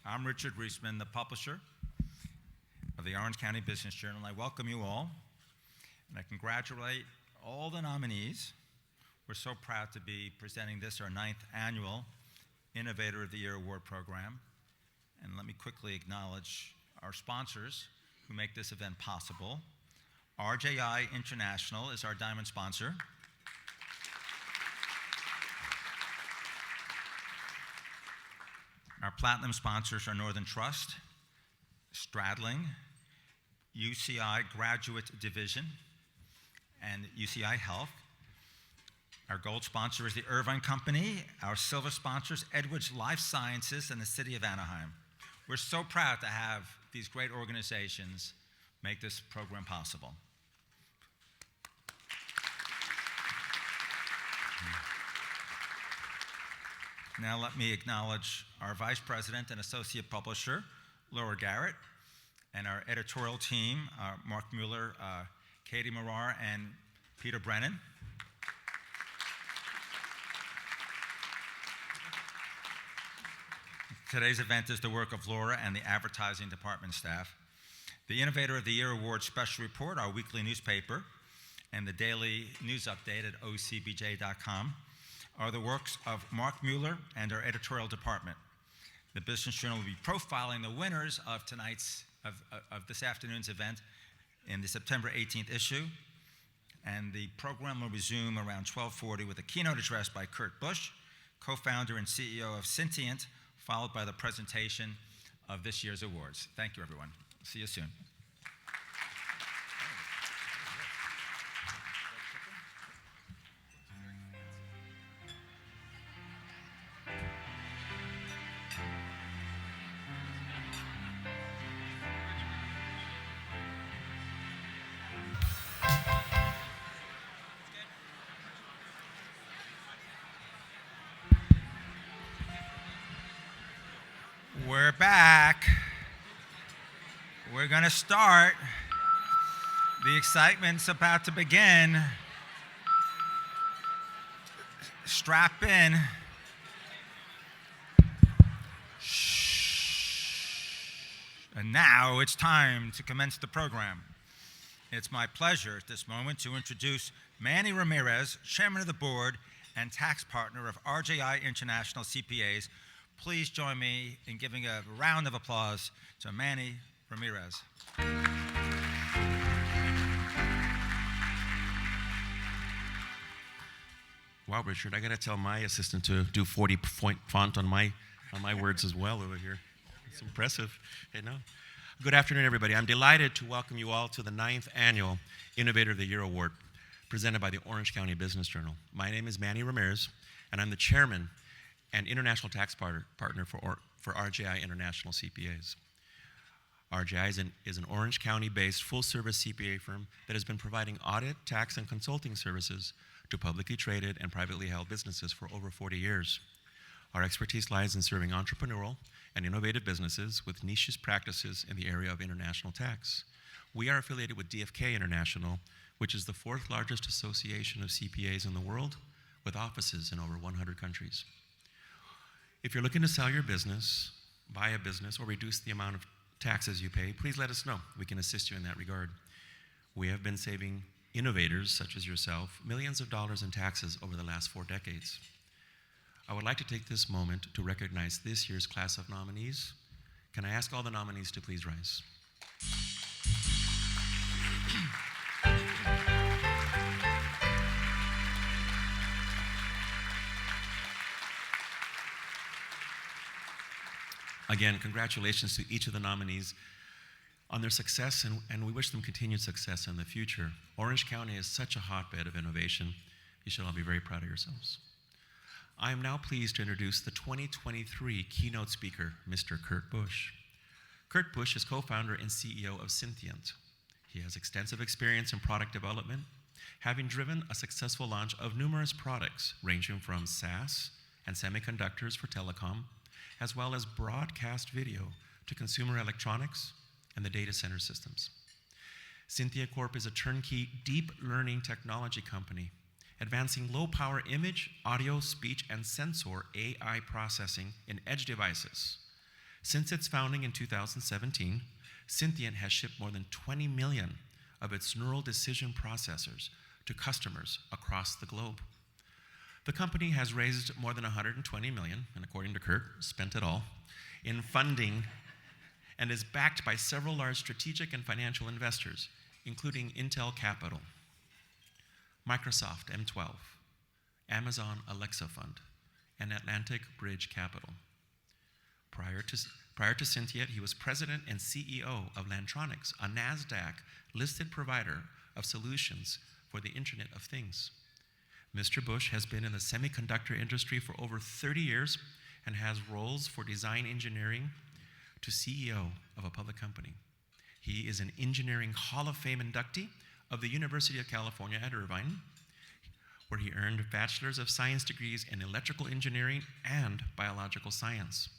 I'm Richard Reisman, the publisher of the Orange County Business Journal. I welcome you all, and I congratulate all the nominees. We're so proud to be presenting this, our 9th annual Innovator of the Year Award program. And let me quickly acknowledge our sponsors who make this event possible. RJI International is our diamond sponsor. Our platinum sponsors are Northern Trust, Stradling, UCI Graduate Division, and UCI Health. Our gold sponsor is the Irvine Company. Our silver sponsors, Edwards Life Sciences and the City of Anaheim. We're so proud to have these great organizations make this program possible. Now let me acknowledge our Vice President and Associate Publisher, Laura Garrett, and our editorial team, Mark Mueller, Katie Morar, and Peter Brennan. Today's event is the work of Laura and the advertising department staff. The Innovator of the Year Award Special Report, our weekly newspaper, and the daily news update at ocbj.com are the works of Mark Mueller and our editorial department. The Business Journal will be profiling the winners of this afternoon's event in the September 18th issue, and the program will resume around 12:40 with a keynote address by Kurt Busch, co-founder and CEO of Syntiant, followed by the presentation of this year's awards. Thank you, everyone. See you soon. We're back. We're going to start. The excitement's about to begin. Strap in. Shh. And now it's time to commence the program. It's my pleasure at this moment to introduce Manny Ramirez, Chairman of the Board and Tax Partner of RJI International CPAs. Please join me in giving a round of applause to Manny Ramirez. Wow, Richard, I got to tell my assistant to do 40-point font on my words as well over here. It's impressive. Hey, no. Good afternoon, everybody. I'm delighted to welcome you all to the 9th Annual Innovator of the Year Award presented by the Orange County Business Journal. My name is Manny Ramirez, and I'm the Chairman and International Tax Partner for RJI International CPAs. RJI is an Orange County-based full-service CPA firm that has been providing audit, tax, and consulting services to publicly traded and privately held businesses for over 40 years. Our expertise lies in serving entrepreneurial and innovative businesses with niche practices in the area of international tax. We are affiliated with DFK International, which is the 4th largest association of CPAs in the world, with offices in over 100 countries. If you're looking to sell your business, buy a business, or reduce the amount of taxes you pay, please let us know. We can assist you in that regard. We have been saving innovators, such as yourself, millions of dollars in taxes over the last 4 decades. I would like to take this moment to recognize this year's class of nominees. Can I ask all the nominees to please rise? Again, congratulations to each of the nominees on their success, and we wish them continued success in the future. Orange County is such a hotbed of innovation. You should all be very proud of yourselves. I am now pleased to introduce the 2023 keynote speaker, Mr. Kurt Busch. Kurt Busch is co-founder and CEO of Syntiant. He has extensive experience in product development, having driven a successful launch of numerous products, ranging from SaaS and semiconductors for telecom, as well as broadcast video to consumer electronics and the data center systems. Syntiant Corp is a turnkey deep learning technology company, advancing low-power image, audio, speech, and sensor AI processing in edge devices. Since its founding in 2017, Syntiant has shipped more than 20 million of its neural decision processors to customers across the globe. The company has raised more than 120 million, and according to Kurt, spent it all, in funding and is backed by several large strategic and financial investors, including Intel Capital, Microsoft M12, Amazon Alexa Fund, and Atlantic Bridge Capital. Prior to Syntiant, he was president and CEO of Lantronix, a NASDAQ-listed provider of solutions for the Internet of Things. Mr. Busch has been in the semiconductor industry for over 30 years and has roles for design engineering to CEO of a public company. He is an Engineering Hall of Fame inductee of the University of California at Irvine, where he earned Bachelor's of Science degrees in Electrical Engineering and Biological Science.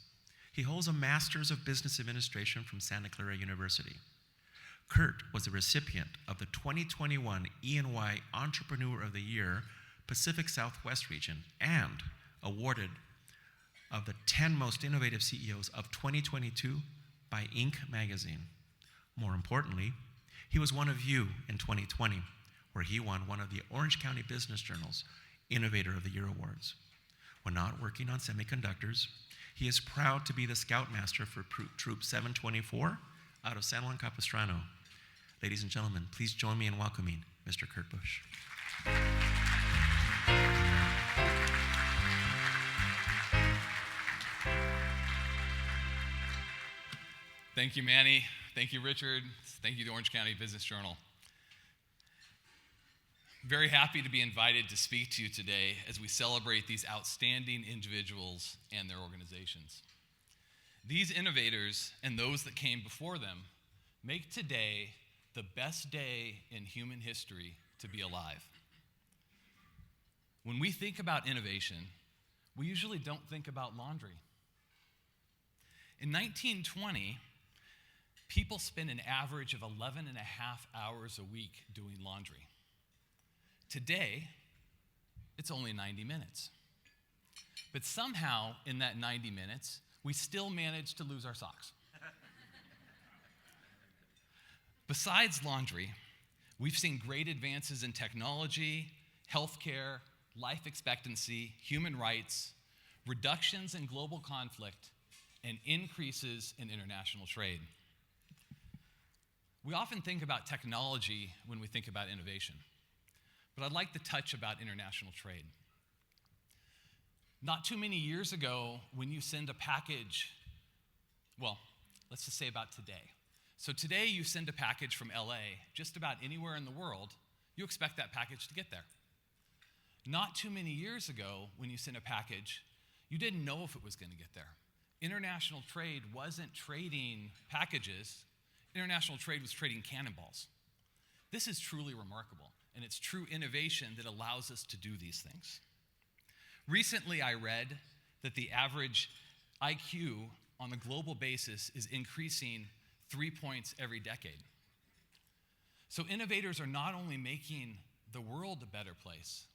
He holds a Master's of Business Administration from Santa Clara University. Kurt was a recipient of the 2021 E&Y Entrepreneur of the Year Pacific Southwest region and awarded of the 10 most innovative CEOs of 2022 by Inc. magazine. More importantly, he was one of you in 2020, where he won one of the Orange County Business Journal's Innovator of the Year awards. When not working on semiconductors, he is proud to be the Scoutmaster for Troop 724 out of San Juan Capistrano. Ladies and gentlemen, please join me in welcoming Mr. Kurt Busch. Thank you, Manny. Thank you, Richard. Thank you, the Orange County Business Journal. Very happy to be invited to speak to you today as we celebrate these outstanding individuals and their organizations. These innovators and those that came before them make today the best day in human history to be alive. When we think about innovation, we usually don't think about laundry. In 1920, people spent an average of 11 and a half hours a week doing laundry. Today, it's only 90 minutes. But somehow, in that 90 minutes, we still manage to lose our socks. Besides laundry, we've seen great advances in technology, healthcare, life expectancy, human rights, reductions in global conflict, and increases in international trade. We often think about technology when we think about innovation, but I'd like to touch about international trade. Not too many years ago, when you send a package, well, let's just say about today. So today you send a package from LA, just about anywhere in the world, you expect that package to get there. Not too many years ago, when you sent a package, you didn't know if it was going to get there. International trade wasn't trading packages. International trade was trading cannonballs. This is truly remarkable, and it's true innovation that allows us to do these things. Recently, I read that the average IQ on a global basis is increasing 3 points every decade. So innovators are not only making the world a better place,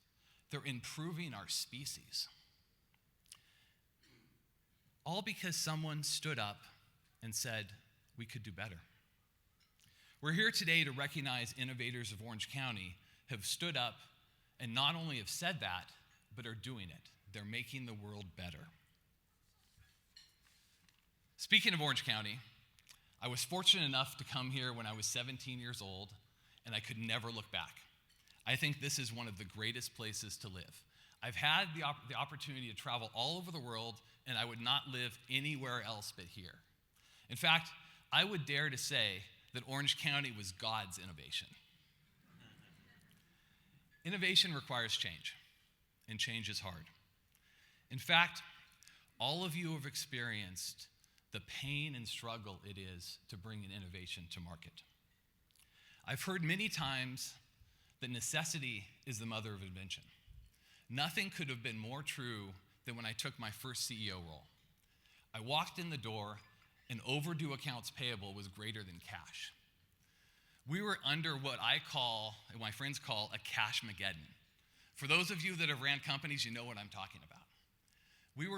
they're improving our species. All because someone stood up and said, we could do better. We're here today to recognize innovators of Orange County have stood up and not only have said that, but are doing it. They're making the world better. Speaking of Orange County, I was fortunate enough to come here when I was 17 years old, and I could never look back. I think this is one of the greatest places to live. I've had the opportunity to travel all over the world, and I would not live anywhere else but here. In fact, I would dare to say that Orange County was God's innovation. Innovation requires change, and change is hard. In fact, all of you have experienced the pain and struggle it is to bring an innovation to market. I've heard many times that necessity is the mother of invention. Nothing could have been more true than when I took my first CEO role. I walked in the door, and overdue accounts payable was greater than cash. We were under what I call, and my friends call, a cash-mageddon. For those of you that have ran companies, you know what I'm talking about. We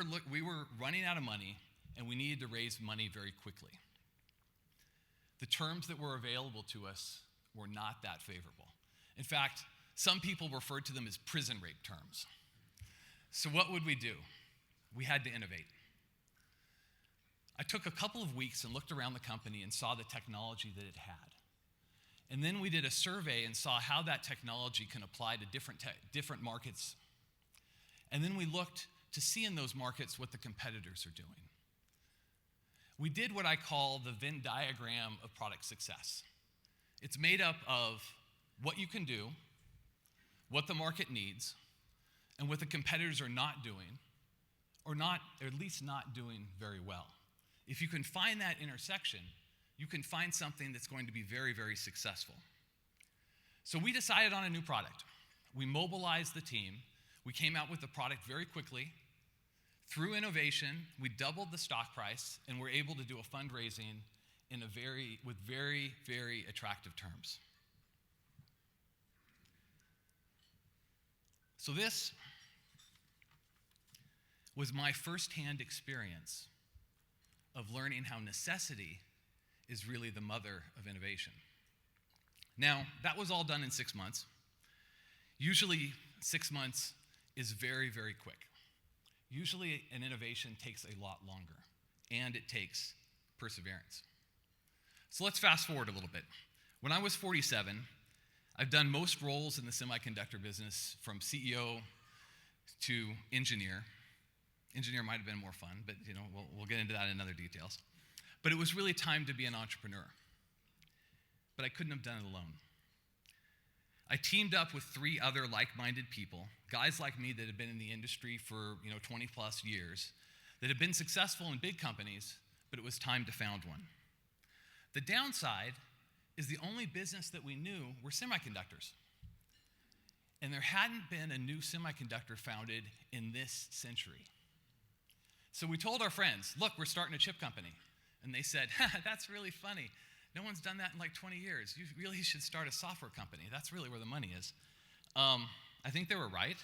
were running out of money, and we needed to raise money very quickly. The terms that were available to us were not that favorable. In fact, some people referred to them as prison rape terms. So what would we do? We had to innovate. I took a couple of weeks and looked around the company and saw the technology that it had. And then we did a survey and saw how that technology can apply to different markets. And then we looked to see in those markets what the competitors are doing. We did what I call the Venn diagram of product success. It's made up of what you can do, what the market needs, and what the competitors are not doing, or at least not doing very well. If you can find that intersection, you can find something that's going to be very, very successful. So we decided on a new product. We mobilized the team. We came out with the product very quickly. Through innovation, we doubled the stock price and were able to do a fundraising with very, very attractive terms. So this was my firsthand experience of learning how necessity is really the mother of innovation. Now, that was all done in 6 months. Usually, 6 months is very, very quick. Usually, an innovation takes a lot longer, and it takes perseverance. So let's fast forward a little bit. When I was 47, I've done most roles in the semiconductor business, from CEO to engineer. Engineer might have been more fun, but we'll get into that in other details. But it was really time to be an entrepreneur. But I couldn't have done it alone. I teamed up with 3 other like-minded people, guys like me that had been in the industry for 20 plus years, that had been successful in big companies, but it was time to found one. The downside is the only business that we knew were semiconductors. And there hadn't been a new semiconductor founded in this century. So we told our friends, look, we're starting a chip company. And they said, that's really funny. No one's done that in like 20 years. You really should start a software company. That's really where the money is. I think they were right,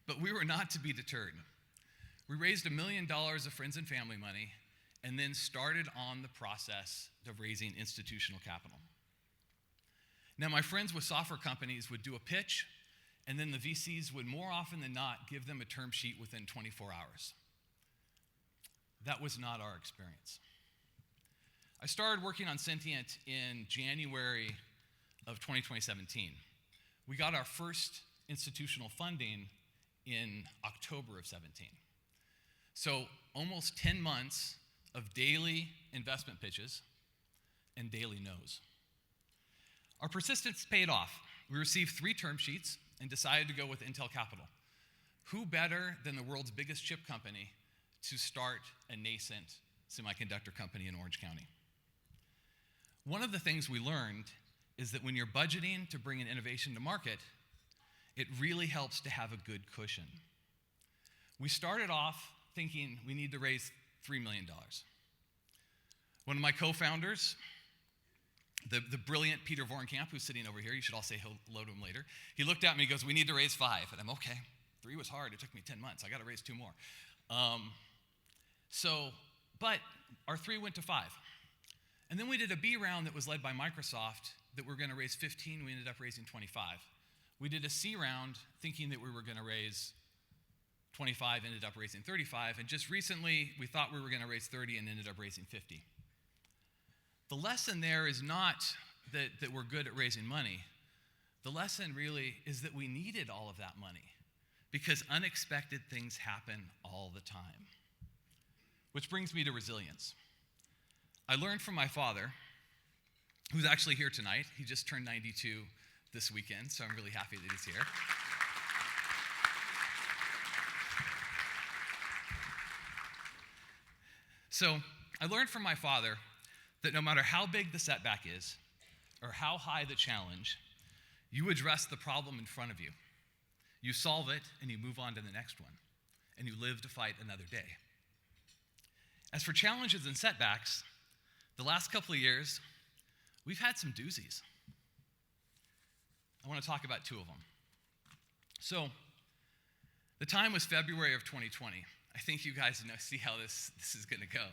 but we were not to be deterred. We raised $1 million of friends and family money and then started on the process of raising institutional capital. Now, my friends with software companies would do a pitch, and then the VCs would more often than not give them a term sheet within 24 hours. That was not our experience. I started working on Syntiant in January of 2017. We got our first institutional funding in October of 17. So almost 10 months of daily investment pitches and daily no's. Our persistence paid off. We received 3 term sheets and decided to go with Intel Capital. Who better than the world's biggest chip company to start a nascent semiconductor company in Orange County? One of the things we learned is that when you're budgeting to bring an innovation to market, it really helps to have a good cushion. We started off thinking we need to raise $3 million. One of my co-founders, the brilliant Peter Vorenkamp, who's sitting over here, you should all say hello to him later, he looked at me and goes, we need to raise 5. And I'm, okay, 3 was hard, it took me 10 months, I gotta raise 2 more. But our 3 went to 5. And then we did a B round that was led by Microsoft that we're gonna raise 15, we ended up raising 25. We did a C round thinking that we were gonna raise 25, ended up raising 35, and just recently we thought we were gonna raise 30 and ended up raising 50. The lesson there is not that we're good at raising money. The lesson really is that we needed all of that money because unexpected things happen all the time. Which brings me to resilience. I learned from my father, who's actually here tonight. He just turned 92 this weekend, so I'm really happy that he's here. So I learned from my father that no matter how big the setback is or how high the challenge, you address the problem in front of you. You solve it and you move on to the next one, and you live to fight another day. As for challenges and setbacks, the last couple of years, we've had some doozies. I want to talk about 2 of them. So, the time was February of 2020. I think you guys see how this is going to go.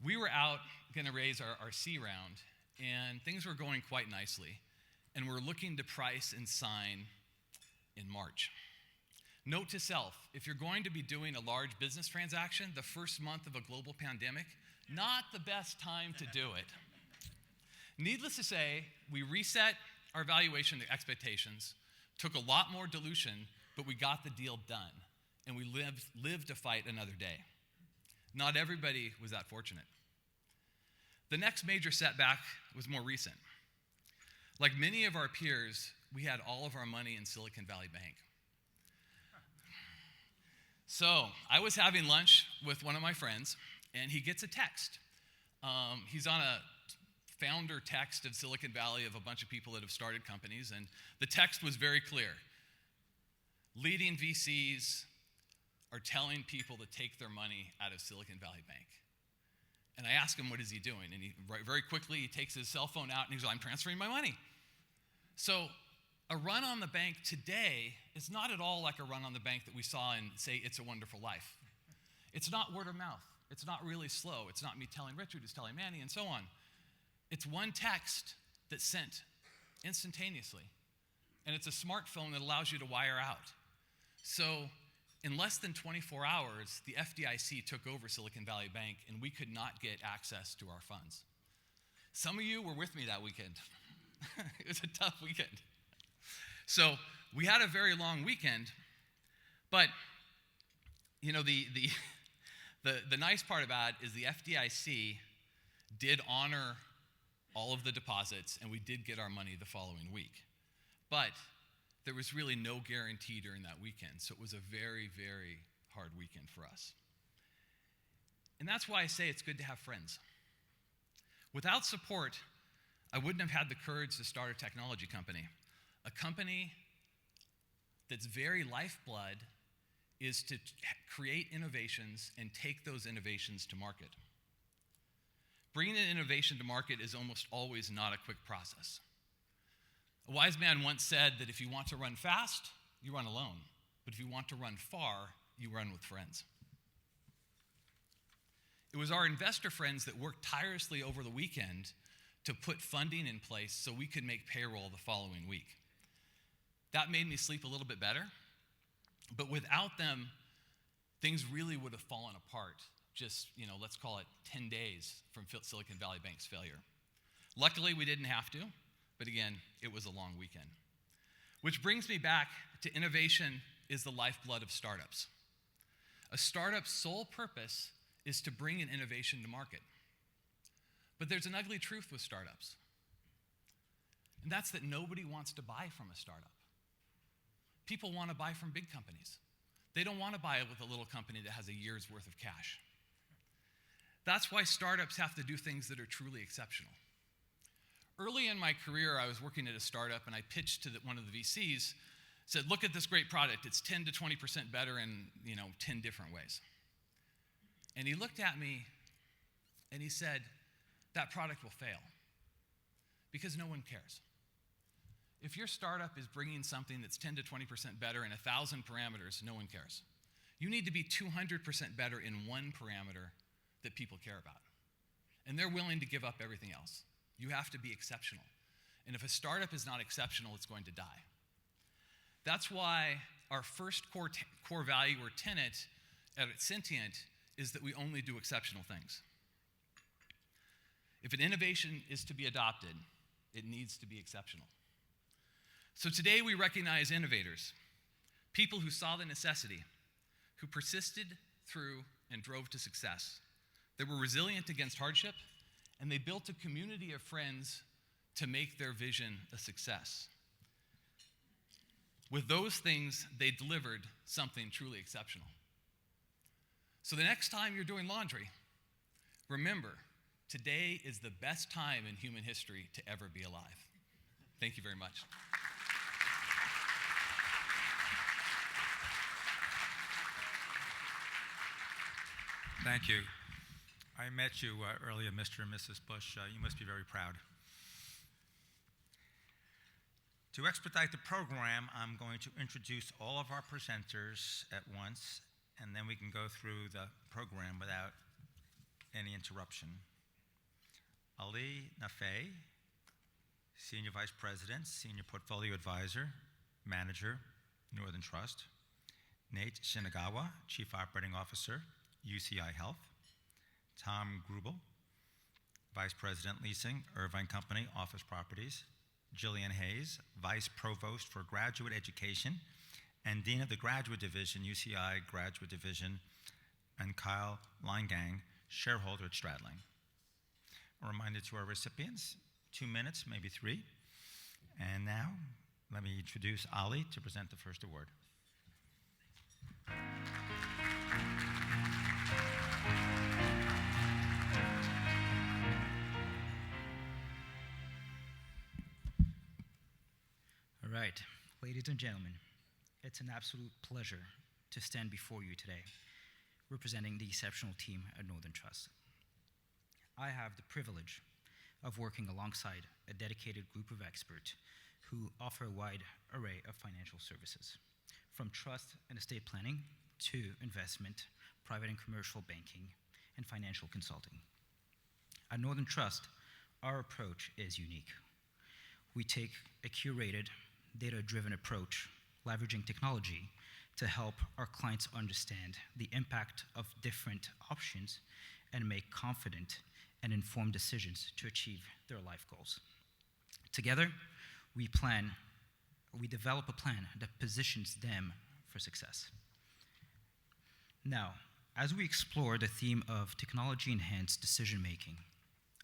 We were out going to raise our C round, and things were going quite nicely. And we're looking to price and sign in March. Note to self, if you're going to be doing a large business transaction, the first month of a global pandemic, not the best time to do it. Needless to say, we reset our valuation expectations, took a lot more dilution, but we got the deal done, and we lived to fight another day. Not everybody was that fortunate. The next major setback was more recent. Like many of our peers, we had all of our money in Silicon Valley Bank. So I was having lunch with one of my friends, and he gets a text. He's on a founder text of Silicon Valley of a bunch of people that have started companies, and the text was very clear. Leading VCs are telling people to take their money out of Silicon Valley Bank. And I asked him, what is he doing? And very quickly, he takes his cell phone out, and he's like, I'm transferring my money. So a run on the bank today is not at all like a run on the bank that we saw in, say, It's a Wonderful Life. It's not word of mouth. It's not really slow. It's not me telling Richard who's telling Manny, and so on. It's one text that's sent instantaneously. And it's a smartphone that allows you to wire out. So in less than 24 hours, the FDIC took over Silicon Valley Bank, and we could not get access to our funds. Some of you were with me that weekend. It was a tough weekend. So we had a very long weekend, but you know, the nice part about it is the FDIC did honor all of the deposits, and we did get our money the following week. But there was really no guarantee during that weekend, so it was a very, very hard weekend for us. And that's why I say it's good to have friends. Without support, I wouldn't have had the courage to start a technology company. A company that's very lifeblood is to create innovations and take those innovations to market. Bringing an innovation to market is almost always not a quick process. A wise man once said that if you want to run fast, you run alone. But if you want to run far, you run with friends. It was our investor friends that worked tirelessly over the weekend to put funding in place so we could make payroll the following week. That made me sleep a little bit better. But without them, things really would have fallen apart just, let's call it 10 days from Silicon Valley Bank's failure. Luckily, we didn't have to. But again, it was a long weekend. Which brings me back to innovation is the lifeblood of startups. A startup's sole purpose is to bring an innovation to market. But there's an ugly truth with startups. And that's that nobody wants to buy from a startup. People want to buy from big companies. They don't want to buy it with a little company that has a year's worth of cash. That's why startups have to do things that are truly exceptional. Early in my career, I was working at a startup, and I pitched to one of the VCs, said, look at this great product. It's 10 to 20% better in 10 different ways. And he looked at me, and he said, that product will fail because no one cares. If your startup is bringing something that's 10 to 20% better in 1,000 parameters, no one cares. You need to be 200% better in one parameter that people care about. And they're willing to give up everything else. You have to be exceptional. And if a startup is not exceptional, it's going to die. That's why our first core value or tenet at Syntiant is that we only do exceptional things. If an innovation is to be adopted, it needs to be exceptional. So today we recognize innovators, people who saw the necessity, who persisted through and drove to success. They were resilient against hardship, and they built a community of friends to make their vision a success. With those things, they delivered something truly exceptional. So the next time you're doing laundry, remember, today is the best time in human history to ever be alive. Thank you very much. Thank you. I met you earlier, Mr. and Mrs. Busch. You must be very proud. To expedite the program, I'm going to introduce all of our presenters at once, and then we can go through the program without any interruption. Ali Nafei, Senior Vice President, Senior Portfolio Advisor, Manager, Northern Trust. Nate Shinagawa, Chief Operating Officer, UCI Health. Tom Grubel, Vice President Leasing, Irvine Company, Office Properties. Jillian Hayes, Vice Provost for Graduate Education and Dean of the Graduate Division, UCI Graduate Division, and Kyle Leingang, Shareholder at Stradling. A reminder to our recipients, 2 minutes, maybe 3. And now, let me introduce Ali to present the first award. All right, ladies and gentlemen, it's an absolute pleasure to stand before you today, representing the exceptional team at Northern Trust. I have the privilege of working alongside a dedicated group of experts who offer a wide array of financial services, from trust and estate planning to investment, private and commercial banking, and financial consulting. At Northern Trust, our approach is unique. We take a curated, data-driven approach, leveraging technology to help our clients understand the impact of different options and make confident and informed decisions to achieve their life goals. Together, we develop a plan that positions them for success. Now, as we explore the theme of technology-enhanced decision-making,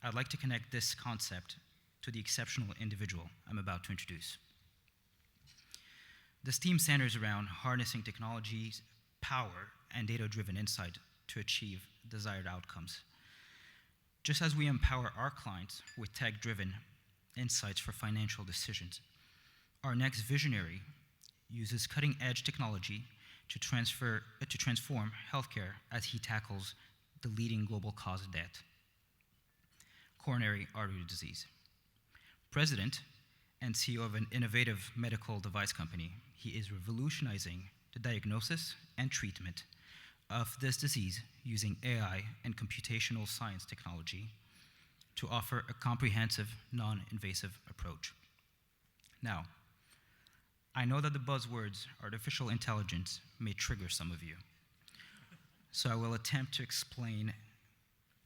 I'd like to connect this concept to the exceptional individual I'm about to introduce. This theme centers around harnessing technology's power and data-driven insight to achieve desired outcomes. Just as we empower our clients with tech-driven insights for financial decisions, our next visionary uses cutting-edge technology to transform healthcare as he tackles the leading global cause of death, coronary artery disease. President and CEO of an innovative medical device company, he is revolutionizing the diagnosis and treatment of this disease using AI and computational science technology to offer a comprehensive, non-invasive approach. Now, I know that the buzzwords artificial intelligence may trigger some of you, so I will attempt to explain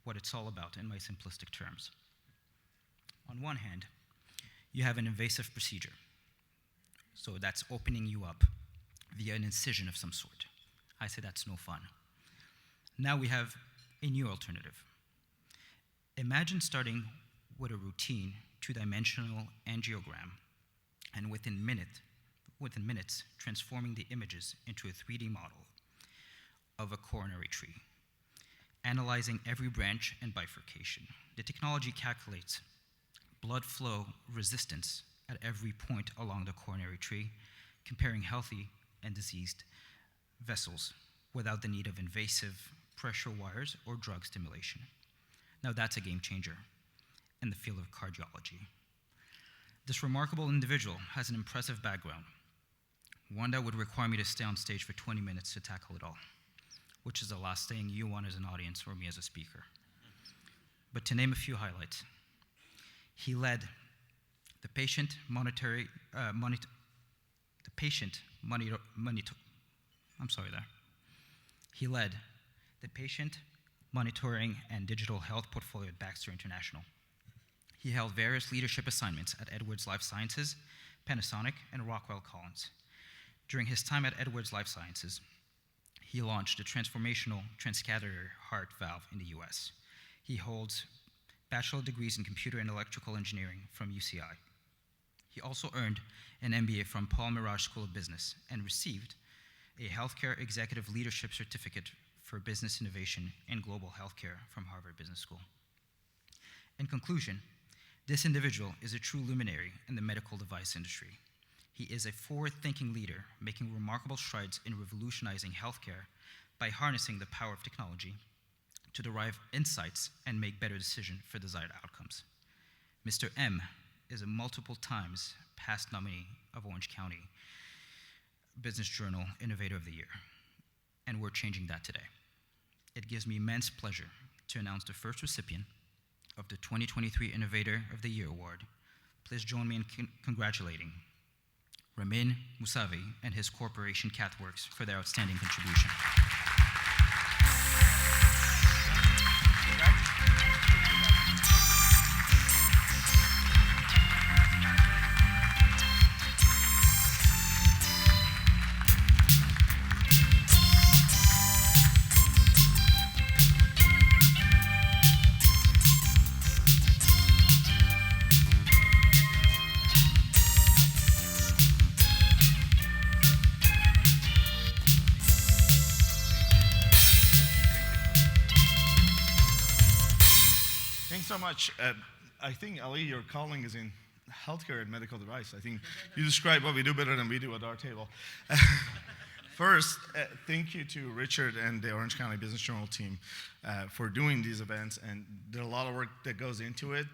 what it's all about in my simplistic terms. On one hand, you have an invasive procedure. So that's opening you up via an incision of some sort. I say that's no fun. Now we have a new alternative. Imagine starting with a routine 2-dimensional angiogram and within minutes transforming the images into a 3D model of a coronary tree, analyzing every branch and bifurcation. The technology calculates blood flow resistance at every point along the coronary tree, comparing healthy and diseased vessels without the need of invasive pressure wires or drug stimulation. Now that's a game changer in the field of cardiology. This remarkable individual has an impressive background, one that would require me to stay on stage for 20 minutes to tackle it all, which is the last thing you want as an audience or me as a speaker. But to name a few highlights, he led the patient monitoring and digital health portfolio at Baxter International. He held various leadership assignments at Edwards Life Sciences, Panasonic, and Rockwell Collins. During his time at Edwards Life Sciences, he launched a transformational transcatheter heart valve in the US. He holds bachelor degrees in computer and electrical engineering from UCI. He also earned an MBA from Paul Mirage School of Business and received a Healthcare Executive Leadership Certificate for Business Innovation in Global Healthcare from Harvard Business School. In conclusion, this individual is a true luminary in the medical device industry. He is a forward-thinking leader, making remarkable strides in revolutionizing healthcare by harnessing the power of technology to derive insights and make better decisions for desired outcomes. Mr. M is a multiple times past nominee of Orange County Business Journal Innovator of the Year, and we're changing that today. It gives me immense pleasure to announce the first recipient of the 2023 Innovator of the Year Award. Please join me in congratulating Ramin, Mousavi, and his corporation CathWorks for their outstanding contribution. So much. I think, Ali, your calling is in healthcare and medical device. I think you describe what we do better than we do at our table. First, thank you to Richard and the Orange County Business Journal team for doing these events. And there's a lot of work that goes into it,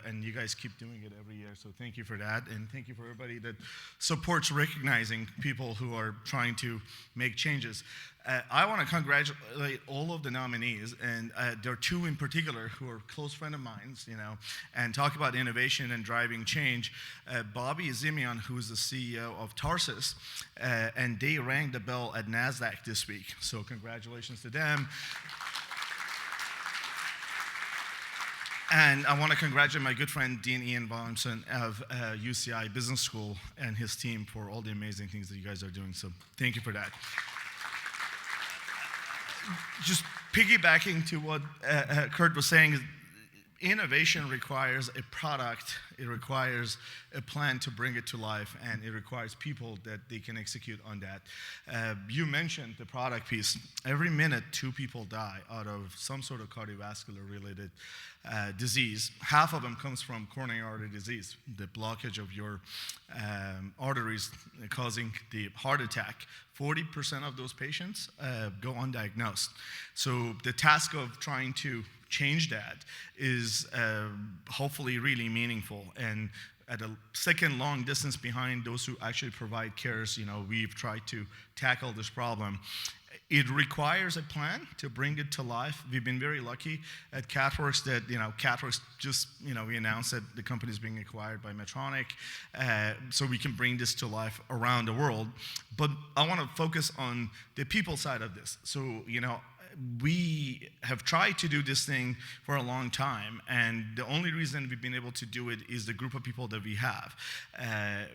and you guys keep doing it every year. So thank you for that, and thank you for everybody that supports recognizing people who are trying to make changes. I want to congratulate all of the nominees, and there are two in particular who are close friends of mine, and talk about innovation and driving change. Bobby Zimian, who's the CEO of Tarsus, and they rang the bell at NASDAQ this week, so congratulations to them. And I want to congratulate my good friend, Dean Ian Williamson of UCI Business School and his team for all the amazing things that you guys are doing, so thank you for that. Just piggybacking to what Kurt was saying, innovation requires a product, it requires a plan to bring it to life, and it requires people that they can execute on that. You mentioned the product piece. Every minute, 2 people die out of some sort of cardiovascular-related disease. Half of them comes from coronary artery disease, the blockage of your arteries causing the heart attack. 40% of those patients go undiagnosed. So the task of trying to change that is hopefully really meaningful. And at a second long distance behind those who actually provide cares, we've tried to tackle this problem. It requires a plan to bring it to life. We've been very lucky at CathWorks that, CathWorks just, we announced that the company is being acquired by Medtronic, so we can bring this to life around the world. But I want to focus on the people side of this. So, we have tried to do this thing for a long time, and the only reason we've been able to do it is the group of people that we have.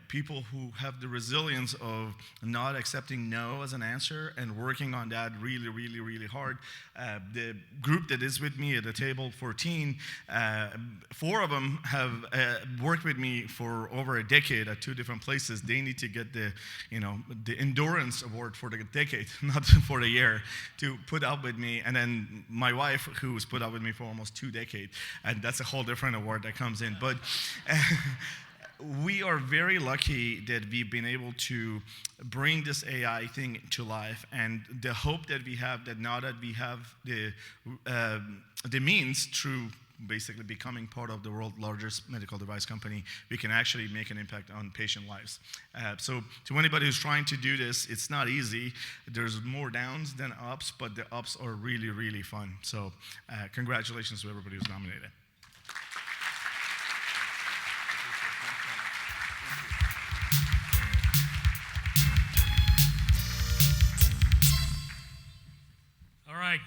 People who have the resilience of not accepting no as an answer and working on that really, really, really hard. The group that is with me at the table, 14, 4 of them have worked with me for over a decade at 2 different places. They need to get the endurance award for the decade, not for the year, to put up with me. And then my wife, who's put up with me for almost 2 decades, and that's a whole different award that comes in. But we are very lucky that we've been able to bring this AI thing to life, and the hope that we have that now that we have the means through basically becoming part of the world's largest medical device company, we can actually make an impact on patient lives. So to anybody who's trying to do this, it's not easy. There's more downs than ups, but the ups are really, really fun. So congratulations to everybody who's nominated.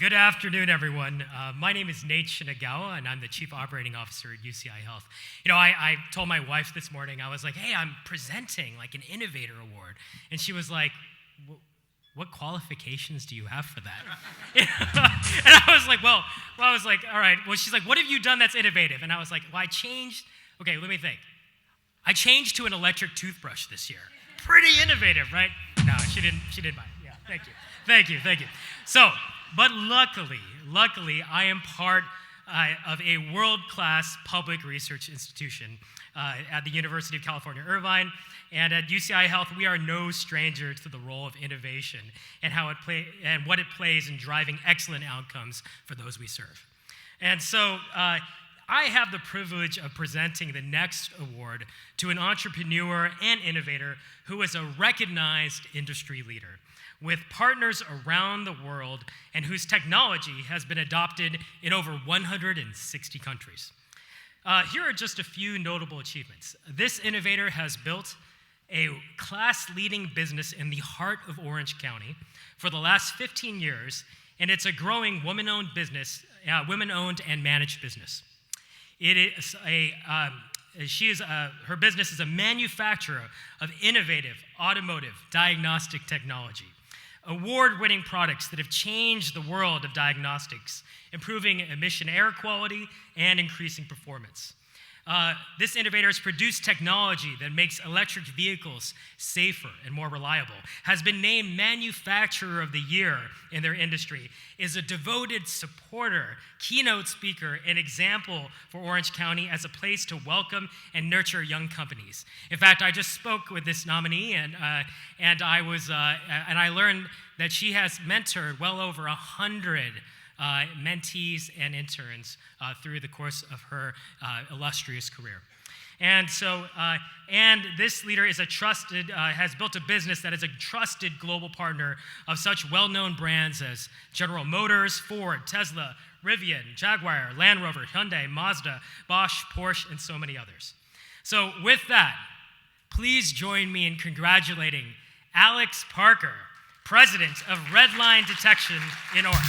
Good afternoon, everyone. My name is Nate Shinagawa, and I'm the Chief Operating Officer at UCI Health. I told my wife this morning, I was like, hey, I'm presenting like an Innovator Award. And she was like, what qualifications do you have for that? And I was like, all right. Well, she's like, what have you done that's innovative? And I was like, well, I changed. Okay, let me think. I changed to an electric toothbrush this year. Pretty innovative, right? No, she didn't buy it. Yeah, thank you. So, but luckily, I am part of a world-class public research institution at the University of California, Irvine, and at UCI Health, we are no stranger to the role of innovation and what it plays in driving excellent outcomes for those we serve. And so, I have the privilege of presenting the next award to an entrepreneur and innovator who is a recognized industry leader with partners around the world and whose technology has been adopted in over 160 countries. Here are just a few notable achievements. This innovator has built a class-leading business in the heart of Orange County for the last 15 years, and it's a growing women-owned business, women-owned and managed business. It is her business is a manufacturer of innovative automotive diagnostic technology, award-winning products that have changed the world of diagnostics, improving emission air quality and increasing performance. This innovator has produced technology that makes electric vehicles safer and more reliable, has been named Manufacturer of the Year in their industry, is a devoted supporter, keynote speaker, and example for Orange County as a place to welcome and nurture young companies. In fact, I just spoke with this nominee, and I learned that she has mentored well over 100 mentees and interns through the course of her illustrious career. And so, and this leader is has built a business that is a trusted global partner of such well-known brands as General Motors, Ford, Tesla, Rivian, Jaguar, Land Rover, Hyundai, Mazda, Bosch, Porsche, and so many others. So with that, please join me in congratulating Alex Parker, President of Redline Detection in Orange.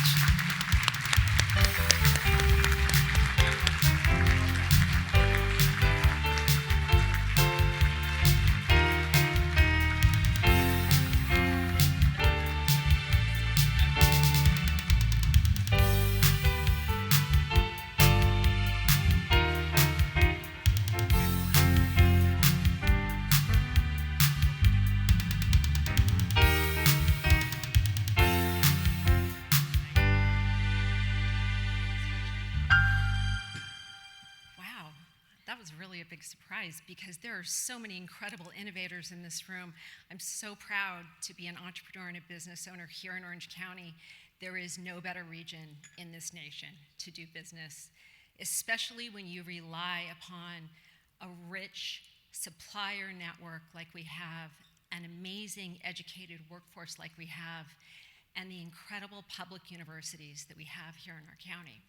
Big surprise because there are so many incredible innovators in this room. I'm so proud to be an entrepreneur and a business owner here in Orange County. There is no better region in this nation to do business, especially when you rely upon a rich supplier network like we have, an amazing educated workforce like we have, and the incredible public universities that we have here in our county.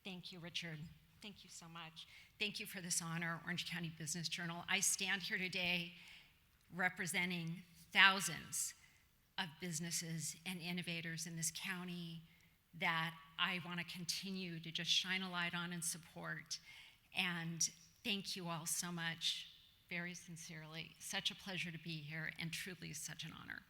Thank you, Richard. Thank you so much. Thank you for this honor, Orange County Business Journal. I stand here today representing thousands of businesses and innovators in this county that I want to continue to just shine a light on and support. And thank you all so much, very sincerely. Such a pleasure to be here, and truly such an honor.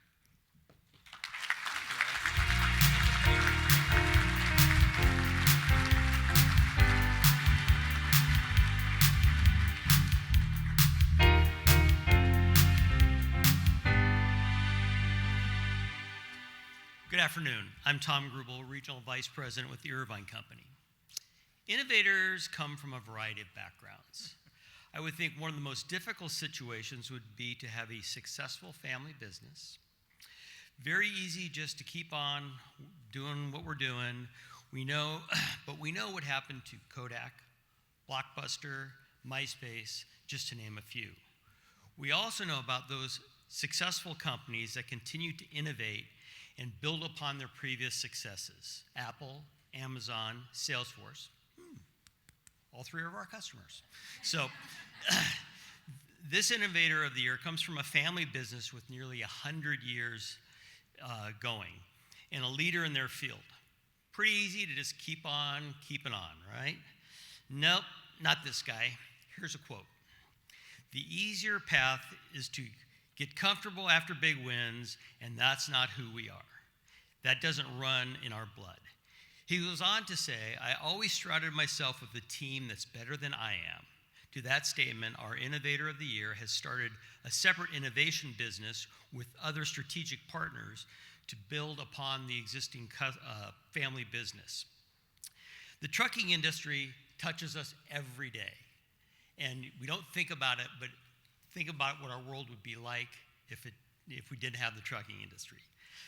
Good afternoon. I'm Tom Grubel, Regional Vice President with the Irvine Company. Innovators come from a variety of backgrounds. I would think one of the most difficult situations would be to have a successful family business. Very easy just to keep on doing what we're doing. But we know what happened to Kodak, Blockbuster, MySpace, just to name a few. We also know about those successful companies that continue to innovate and build upon their previous successes. Apple, Amazon, Salesforce, all three are our customers. So this Innovator of the Year comes from a family business with nearly 100 years going and a leader in their field. Pretty easy to just keep on keeping on, right? Nope, not this guy. Here's a quote. "The easier path is to get comfortable after big wins, and that's not who we are. That doesn't run in our blood." He goes on to say, "I always surrounded myself with a team that's better than I am." To that statement, our Innovator of the Year has started a separate innovation business with other strategic partners to build upon the existing family business. The trucking industry touches us every day, and we don't think about it, but think about what our world would be like if we didn't have the trucking industry.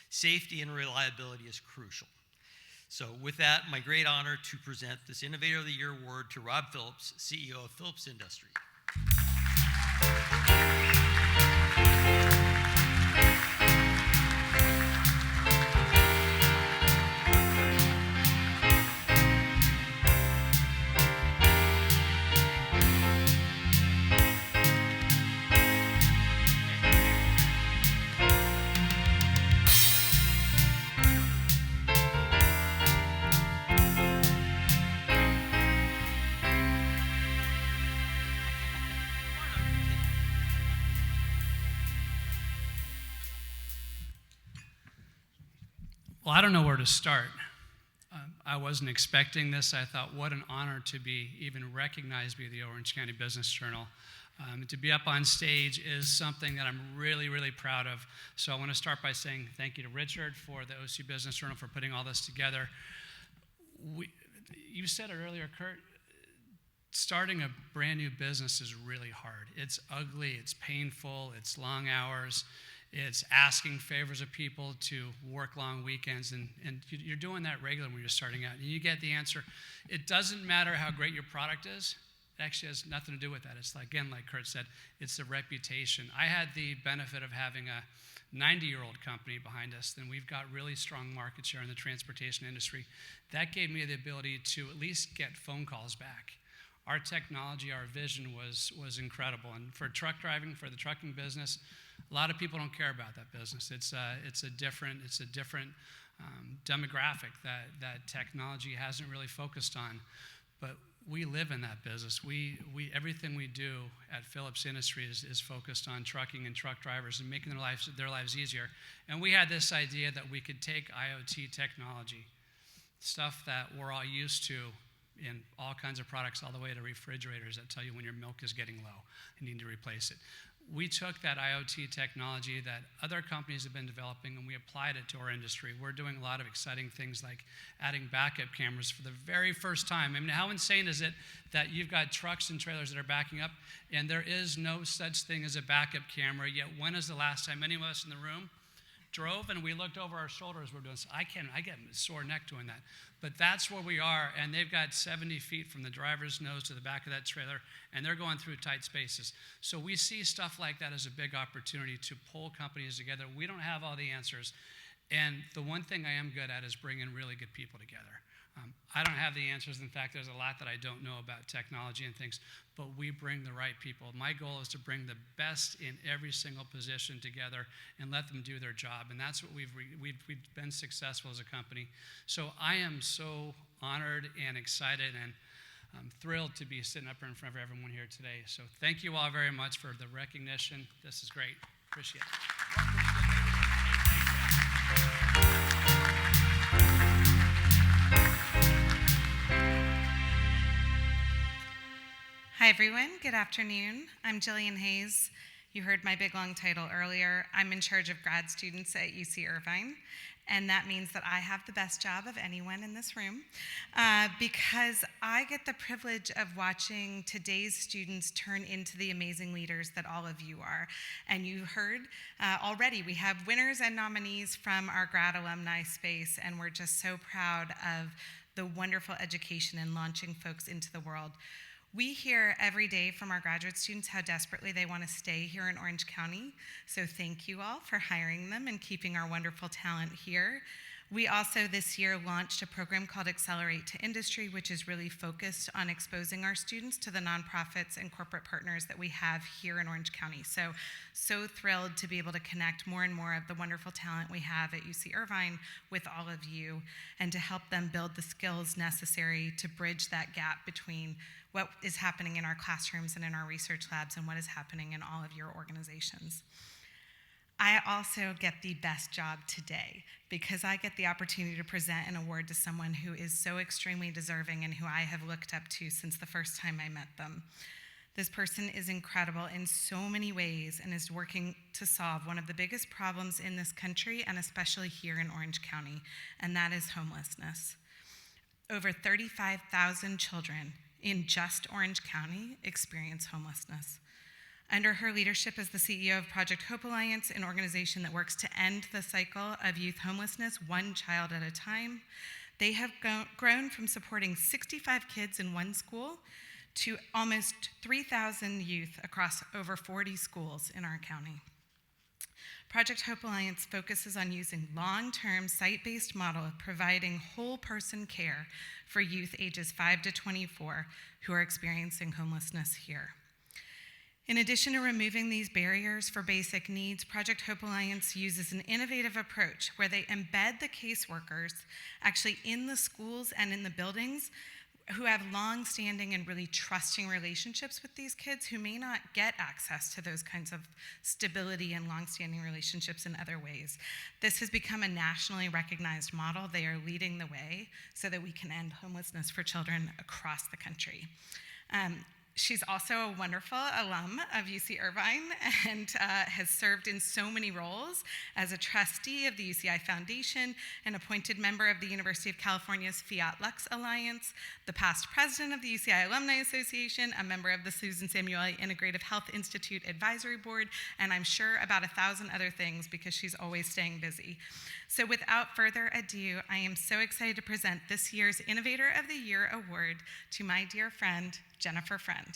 Safety and reliability is crucial. So with that, my great honor to present this Innovator of the Year award to Rob Phillips, CEO of Phillips Industry. Well, I don't know where to start. I wasn't expecting this. I thought, what an honor to be even recognized by the Orange County Business Journal. To be up on stage is something that I'm really, really proud of. So I want to start by saying thank you to Richard for the OC Business Journal for putting all this together. You said it earlier, Kurt, starting a brand new business is really hard. It's ugly, it's painful, it's long hours. It's asking favors of people to work long weekends, and you're doing that regularly when you're starting out. And you get the answer. It doesn't matter how great your product is. It actually has nothing to do with that. It's like, again, like Kurt said, it's the reputation. I had the benefit of having a 90-year-old company behind us, and we've got really strong market share in the transportation industry. That gave me the ability to at least get phone calls back. Our technology, our vision was incredible. And for truck driving, for the trucking business, a lot of people don't care about that business. It's a different demographic that technology hasn't really focused on. But we live in that business. We everything we do at Phillips Industries is focused on trucking and truck drivers and making their lives easier. And we had this idea that we could take IoT technology, stuff that we're all used to in all kinds of products, all the way to refrigerators that tell you when your milk is getting low and you need to replace it. We took that IoT technology that other companies have been developing and we applied it to our industry. We're doing a lot of exciting things like adding backup cameras for the very first time. I mean, how insane is it that you've got trucks and trailers that are backing up and there is no such thing as a backup camera, yet when is the last time any of us in the room drove and we looked over our shoulders? We're doing this. I get a sore neck doing that. But that's where we are, and they've got 70 feet from the driver's nose to the back of that trailer, and they're going through tight spaces. So we see stuff like that as a big opportunity to pull companies together. We don't have all the answers, and the one thing I am good at is bringing really good people together. I don't have the answers. In fact, there's a lot that I don't know about technology and things, but we bring the right people. My goal is to bring the best in every single position together and let them do their job, and that's what we've been successful as a company. So I am so honored and excited, and I'm thrilled to be sitting up here in front of everyone here today. So thank you all very much for the recognition. This is great. Appreciate it. Hi, everyone. Good afternoon. I'm Jillian Hayes. You heard my big, long title earlier. I'm in charge of grad students at UC Irvine, and that means that I have the best job of anyone in this room because I get the privilege of watching today's students turn into the amazing leaders that all of you are. And you heard already, we have winners and nominees from our grad alumni space, and we're just so proud of the wonderful education and launching folks into the world. We hear every day from our graduate students how desperately they want to stay here in Orange County. So thank you all for hiring them and keeping our wonderful talent here. We also this year launched a program called Accelerate to Industry, which is really focused on exposing our students to the nonprofits and corporate partners that we have here in Orange County. So thrilled to be able to connect more and more of the wonderful talent we have at UC Irvine with all of you and to help them build the skills necessary to bridge that gap between what is happening in our classrooms and in our research labs and what is happening in all of your organizations. I also get the best job today because I get the opportunity to present an award to someone who is so extremely deserving and who I have looked up to since the first time I met them. This person is incredible in so many ways and is working to solve one of the biggest problems in this country and especially here in Orange County, and that is homelessness. Over 35,000 children in just Orange County experience homelessness. Under her leadership as the CEO of Project Hope Alliance, an organization that works to end the cycle of youth homelessness one child at a time, They have grown from supporting 65 kids in one school to almost 3,000 youth across over 40 schools in our county. Project Hope Alliance focuses on using long-term site-based model of providing whole person care for youth ages 5 to 24 who are experiencing homelessness here. In addition to removing these barriers for basic needs, Project Hope Alliance uses an innovative approach where they embed the caseworkers actually in the schools and in the buildings who have long-standing and really trusting relationships with these kids who may not get access to those kinds of stability and long-standing relationships in other ways. This has become a nationally recognized model. They are leading the way so that we can end homelessness for children across the country. She's also a wonderful alum of UC Irvine and has served in so many roles as a trustee of the UCI Foundation, an appointed member of the University of California's Fiat Lux Alliance, the past president of the UCI Alumni Association, a member of the Susan Samueli Integrative Health Institute Advisory Board, and I'm sure about 1,000 other things because she's always staying busy. So without further ado, I am so excited to present this year's Innovator of the Year Award to my dear friend, Jennifer Friend.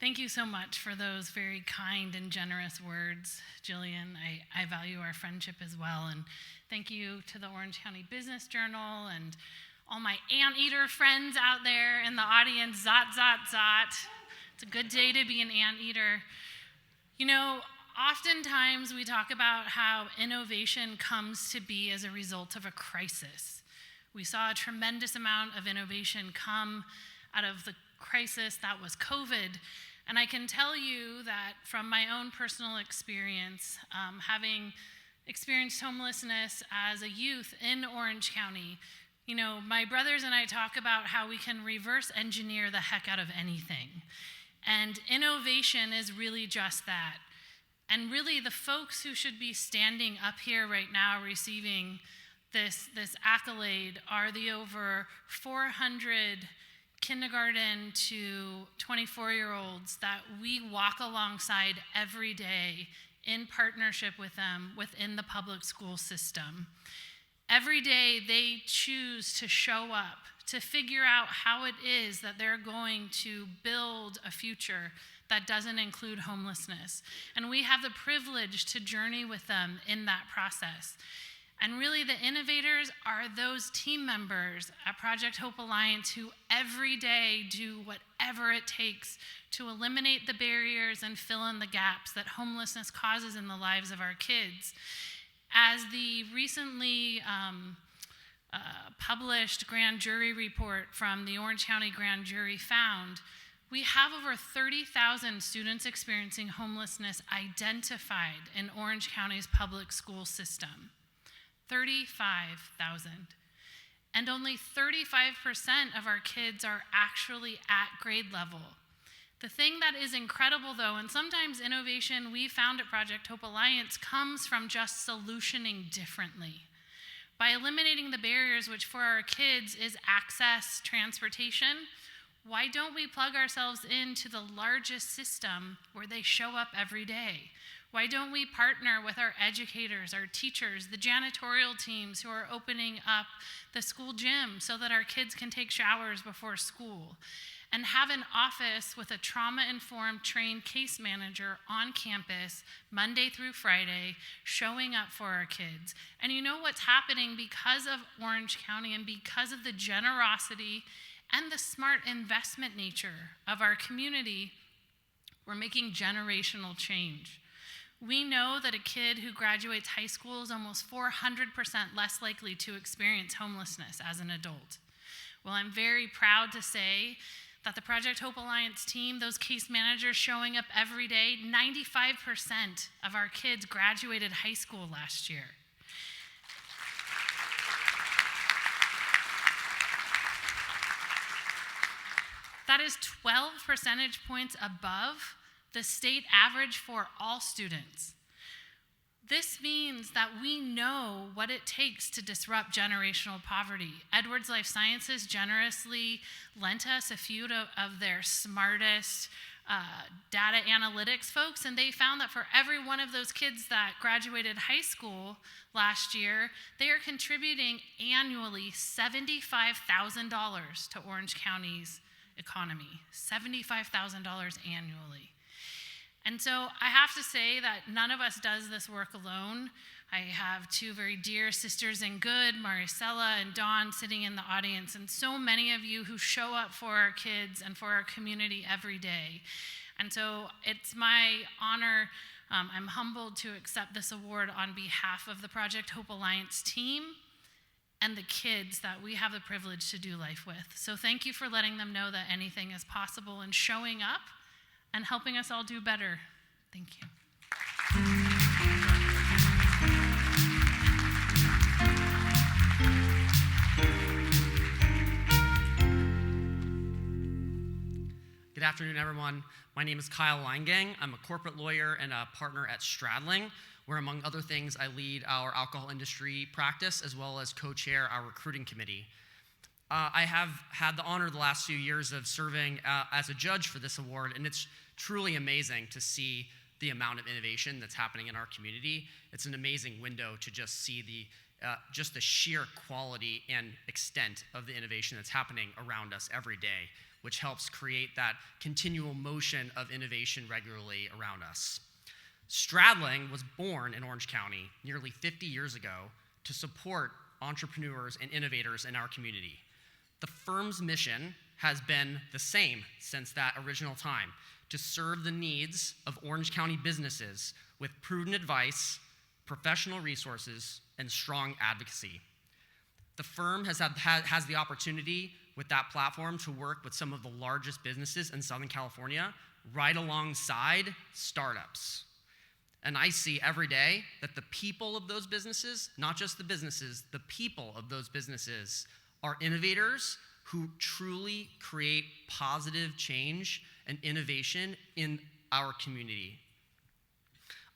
Thank you so much for those very kind and generous words, Jillian. I value our friendship as well. And thank you to the Orange County Business Journal and all my anteater friends out there in the audience. Zot, zot, zot. It's a good day to be an anteater. You know, oftentimes we talk about how innovation comes to be as a result of a crisis. We saw a tremendous amount of innovation come out of the crisis that was COVID. And I can tell you that from my own personal experience, having experienced homelessness as a youth in Orange County, you know, my brothers and I talk about how we can reverse engineer the heck out of anything. And innovation is really just that. And really the folks who should be standing up here right now receiving this accolade are the over 400 kindergarten to 24-year-olds that we walk alongside every day in partnership with them within the public school system. Every day they choose to show up, to figure out how it is that they're going to build a future that doesn't include homelessness. And we have the privilege to journey with them in that process. And really the innovators are those team members at Project Hope Alliance who every day do whatever it takes to eliminate the barriers and fill in the gaps that homelessness causes in the lives of our kids. As the recently published grand jury report from the Orange County Grand Jury found, we have over 30,000 students experiencing homelessness identified in Orange County's public school system. 35,000. And only 35% of our kids are actually at grade level. The thing that is incredible though, and sometimes innovation we found at Project Hope Alliance comes from just solutioning differently. By eliminating the barriers, which for our kids is access, transportation, why don't we plug ourselves into the largest system where they show up every day? Why don't we partner with our educators, our teachers, the janitorial teams who are opening up the school gym so that our kids can take showers before school? And have an office with a trauma-informed trained case manager on campus Monday through Friday showing up for our kids. And you know what's happening because of Orange County and because of the generosity and the smart investment nature of our community, we're making generational change. We know that a kid who graduates high school is almost 400% less likely to experience homelessness as an adult. Well, I'm very proud to say that the Project Hope Alliance team, those case managers showing up every day, 95% of our kids graduated high school last year. That is 12 percentage points above the state average for all students. This means that we know what it takes to disrupt generational poverty. Edwards Life Sciences generously lent us a few of their smartest data analytics folks, and they found that for every one of those kids that graduated high school last year, they are contributing annually $75,000 to Orange County's economy, $75,000 annually. And so I have to say that none of us does this work alone. I have two very dear sisters in good, Maricela and Dawn, sitting in the audience, and so many of you who show up for our kids and for our community every day. And so it's my honor, I'm humbled to accept this award on behalf of the Project Hope Alliance team and the kids that we have the privilege to do life with. So thank you for letting them know that anything is possible and showing up and helping us all do better. Thank you. Good afternoon, everyone. My name is Kyle Leingang. I'm a corporate lawyer and a partner at Stradling, where, among other things, I lead our alcohol industry practice as well as co-chair our recruiting committee. I have had the honor the last few years of serving as a judge for this award, and it's truly amazing to see the amount of innovation that's happening in our community. It's an amazing window to just see the sheer quality and extent of the innovation that's happening around us every day, which helps create that continual motion of innovation regularly around us. Stradling was born in Orange County nearly 50 years ago to support entrepreneurs and innovators in our community. The firm's mission has been the same since that original time, to serve the needs of Orange County businesses with prudent advice, professional resources, and strong advocacy. The firm has the opportunity with that platform to work with some of the largest businesses in Southern California, right alongside startups. And I see every day that the people of those businesses, not just the businesses, the people of those businesses are innovators who truly create positive change and innovation in our community.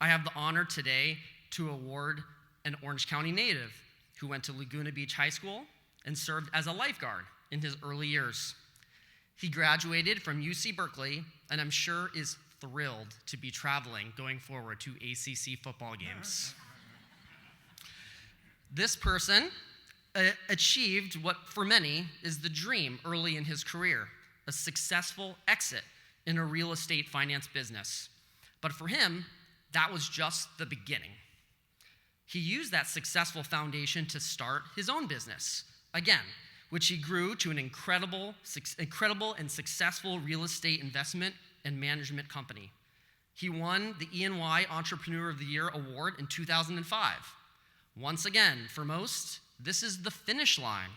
I have the honor today to award an Orange County native who went to Laguna Beach High School and served as a lifeguard in his early years. He graduated from UC Berkeley, and I'm sure is thrilled to be traveling going forward to ACC football games. This person achieved what for many is the dream early in his career, a successful exit in a real estate finance business. But for him, that was just the beginning. He used that successful foundation to start his own business, again, which he grew to an incredible and successful real estate investment and management company. He won the E&Y Entrepreneur of the Year award in 2005. Once again, for most, this is the finish line,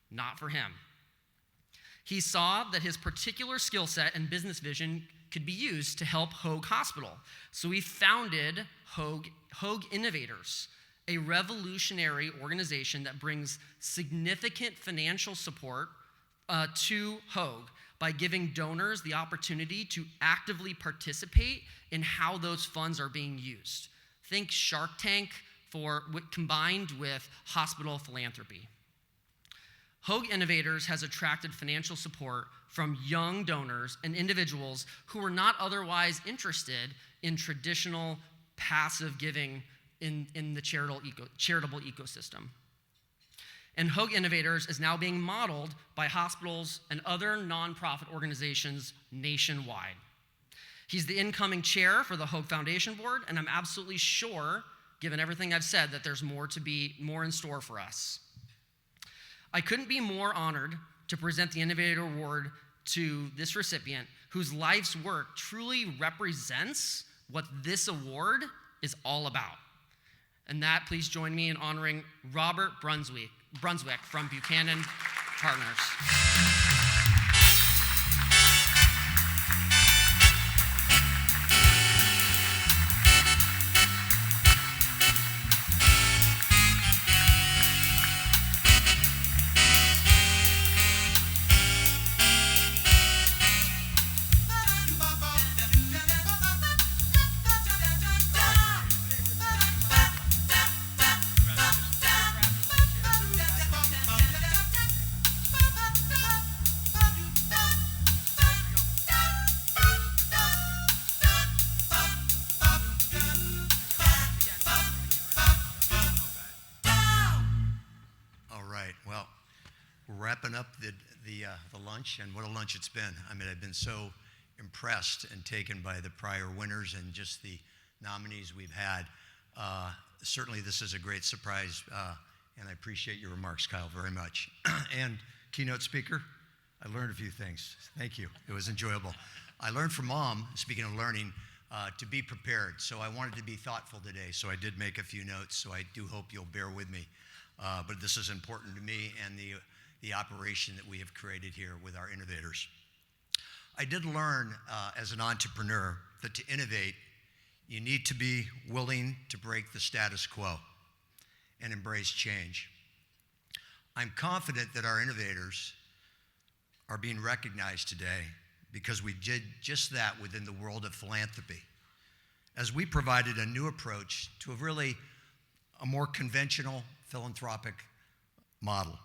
not for him. He saw that his particular skill set and business vision could be used to help Hoag Hospital, so he founded Hoag Innovators, a revolutionary organization that brings significant financial support to Hoag by giving donors the opportunity to actively participate in how those funds are being used. Think Shark Tank combined with hospital philanthropy. Hoag Innovators has attracted financial support from young donors and individuals who were not otherwise interested in traditional passive giving in the charitable ecosystem. And Hoag Innovators is now being modeled by hospitals and other nonprofit organizations nationwide. He's the incoming chair for the Hoag Foundation Board, and I'm absolutely sure, given everything I've said, that there's more in store for us. I couldn't be more honored to present the Innovator Award to this recipient, whose life's work truly represents what this award is all about. And that, please join me in honoring Robert Brunswick from Buchanan Partners. the lunch, and what a lunch it's been. I mean, I've been so impressed and taken by the prior winners and just the nominees we've had. Certainly, this is a great surprise, and I appreciate your remarks, Kyle, very much. And keynote speaker, I learned a few things. Thank you. It was enjoyable. I learned from Mom, speaking of learning, to be prepared. So I wanted to be thoughtful today, so I did make a few notes, so I do hope you'll bear with me. But this is important to me and the operation that we have created here with our innovators. I did learn as an entrepreneur that to innovate, you need to be willing to break the status quo and embrace change. I'm confident that our innovators are being recognized today because we did just that within the world of philanthropy, as we provided a new approach to a more conventional philanthropic model.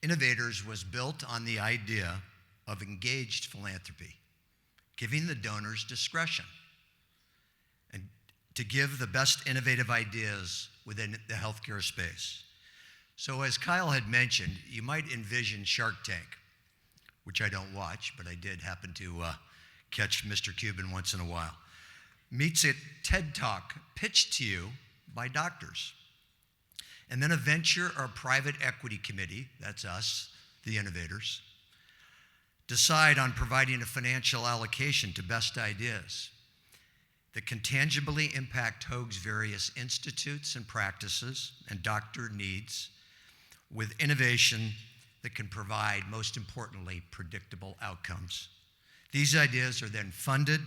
Innovators was built on the idea of engaged philanthropy, giving the donors discretion and to give the best innovative ideas within the healthcare space. So as Kyle had mentioned, you might envision Shark Tank, which I don't watch, but I did happen to catch Mr. Cuban once in a while, meets a TED Talk pitched to you by doctors. And then a venture or private equity committee, that's us, the innovators, decide on providing a financial allocation to best ideas that can tangibly impact Hoag's various institutes and practices and doctor needs with innovation that can provide, most importantly, predictable outcomes. These ideas are then funded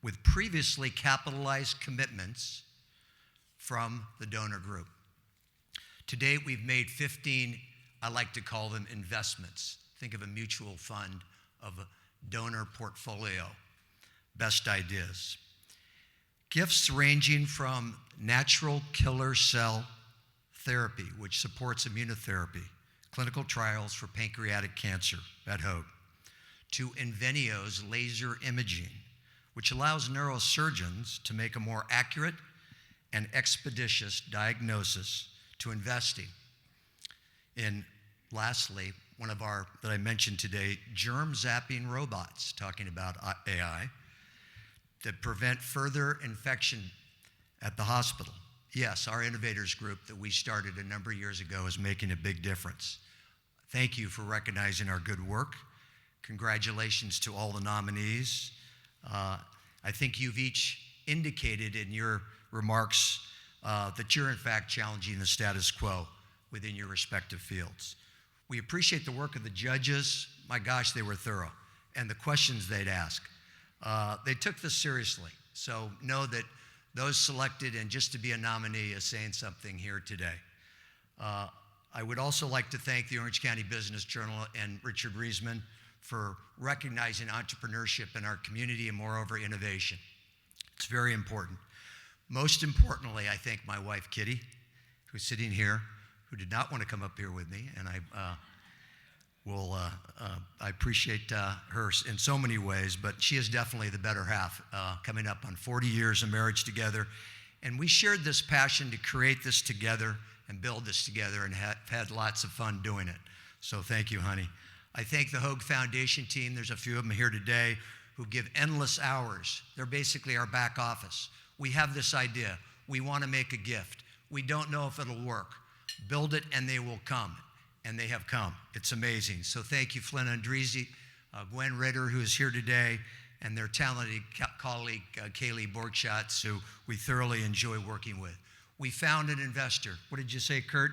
with previously capitalized commitments from the donor group. To date, we've made 15, I like to call them investments. Think of a mutual fund of a donor portfolio, best ideas. Gifts ranging from natural killer cell therapy, which supports immunotherapy, clinical trials for pancreatic cancer at Hoag, to Invenio's laser imaging, which allows neurosurgeons to make a more accurate and expeditious diagnosis, to investing in, lastly, one of our, that I mentioned today, germ zapping robots, talking about AI, that prevent further infection at the hospital. Yes, our innovators group that we started a number of years ago is making a big difference. Thank you for recognizing our good work. Congratulations to all the nominees. I think you've each indicated in your remarks that you're in fact challenging the status quo within your respective fields. We appreciate the work of the judges. My gosh, they were thorough. And the questions they'd ask. They took this seriously. So know that those selected and just to be a nominee is saying something here today. I would also like to thank the Orange County Business Journal and Richard Riesman for recognizing entrepreneurship in our community and moreover innovation. It's very important. Most importantly, I thank my wife, Kitty, who's sitting here, who did not want to come up here with me, and I appreciate her in so many ways, but she is definitely the better half, coming up on 40 years of marriage together. And we shared this passion to create this together and build this together and have had lots of fun doing it. So thank you, honey. I thank the Hoag Foundation team. There's a few of them here today who give endless hours. They're basically our back office. We have this idea. We want to make a gift. We don't know if it'll work. Build it and they will come. And they have come. It's amazing. So thank you, Flynn Andresi, Gwen Ritter, who is here today, and their talented colleague, Kaylee Borgschatz, who we thoroughly enjoy working with. We found an investor. What did you say, Kurt?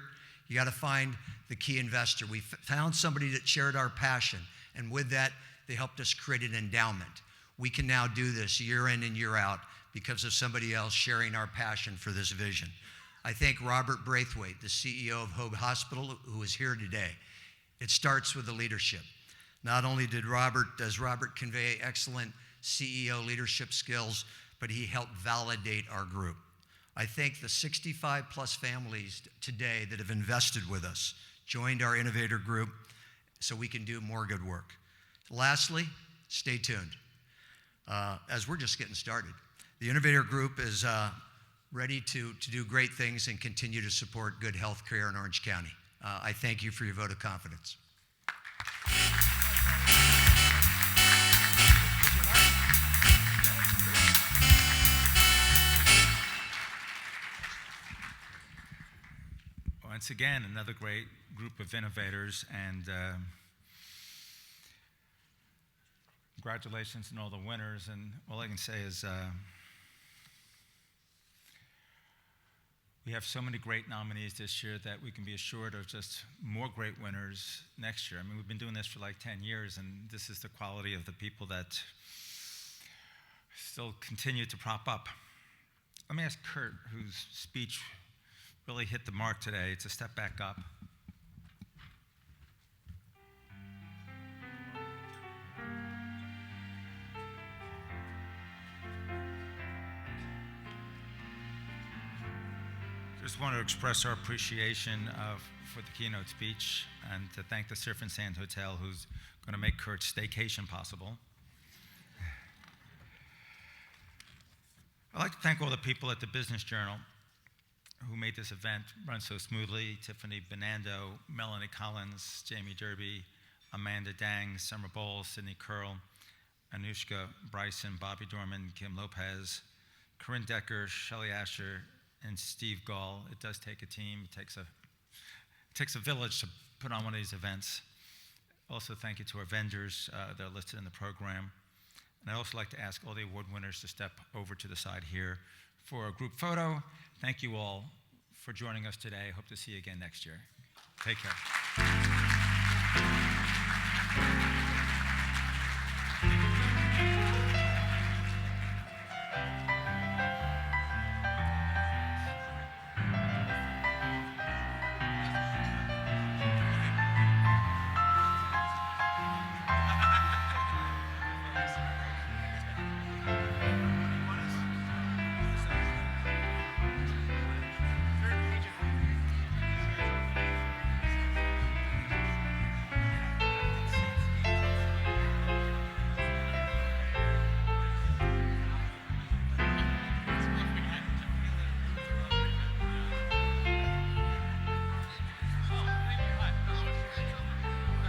You got to find the key investor. We found somebody that shared our passion, and with that, they helped us create an endowment. We can now do this year in and year out because of somebody else sharing our passion for this vision. I thank Robert Braithwaite, the CEO of Hoag Hospital, who is here today. It starts with the leadership. Not only does Robert convey excellent CEO leadership skills, but he helped validate our group. I thank the 65 plus families today that have invested with us, joined our innovator group, so we can do more good work. Lastly, stay tuned, as we're just getting started. The innovator group is ready to do great things and continue to support good health care in Orange County. I thank you for your vote of confidence. once again, another great group of innovators, and congratulations on all the winners. And all I can say is we have so many great nominees this year that we can be assured of just more great winners next year. I mean, we've been doing this for like 10 years, and this is the quality of the people that still continue to prop up. Let me ask Kurt, whose speech really hit the mark today, to step back up. Just want to express our appreciation for the keynote speech and to thank the Surf and Sand Hotel, who's going to make Kurt's staycation possible. I'd like to thank all the people at the Business Journal who made this event run so smoothly. Tiffany Benando, Melanie Collins, Jamie Derby, Amanda Dang, Summer Bowles, Sydney Curl, Anushka Bryson, Bobby Dorman, Kim Lopez, Corinne Decker, Shelley Asher, and Steve Gall. It does take a team. It takes a village to put on one of these events. Also, thank you to our vendors that are listed in the program. And I'd also like to ask all the award winners to step over to the side here for a group photo. Thank you all for joining us today. Hope to see you again next year. Take care.